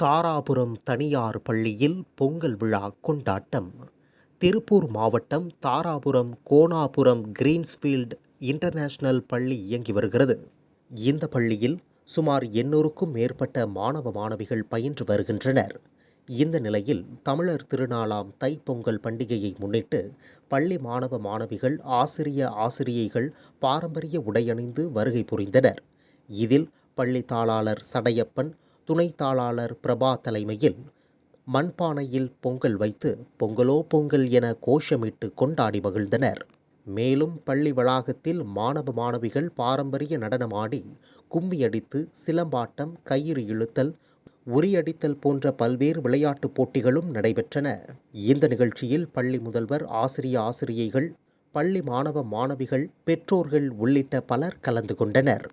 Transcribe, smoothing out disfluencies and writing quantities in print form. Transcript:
தாராபுரம் தனியார் பள்ளியில் பொங்கல் விழா கொண்டாட்டம். திருப்பூர் மாவட்டம் தாராபுரம் கோணாபுரம் கிரீன்ஸ்பீல்ட் இன்டர்நேஷனல் பள்ளி இயங்கி வருகிறது. இந்த பள்ளியில் சுமார் 800க்கும் மேற்பட்ட மாணவ மாணவிகள் பயின்று வருகின்றனர். இந்த நிலையில் தமிழர் திருநாளாம் தைப்பொங்கல் பண்டிகையை முன்னிட்டு பள்ளி மாணவ மாணவிகள் ஆசிரியைகள் பாரம்பரிய உடையணிந்து வருகை புரிந்தனர். இதில் பள்ளி தாளாளர் சடையப்பன், துணை தாளாளர் பிரபா தலைமையில் மண்பானையில் பொங்கல் வைத்து பொங்கலோ பொங்கல் என கோஷமிட்டு கொண்டாடி மகிழ்ந்தனர். மேலும் பள்ளி வளாகத்தில் மாணவ மாணவிகள் பாரம்பரிய நடனமாடி கும்மியடித்து சிலம்பாட்டம், கயிறு இழுத்தல், உரியடித்தல் போன்ற பல்வேறு விளையாட்டுப் போட்டிகளும் நடைபெற்றன. இந்த நிகழ்ச்சியில் பள்ளி முதல்வர், ஆசிரியைகள், பள்ளி மாணவ மாணவிகள், பெற்றோர்கள் உள்ளிட்ட பலர் கலந்து கொண்டனர்.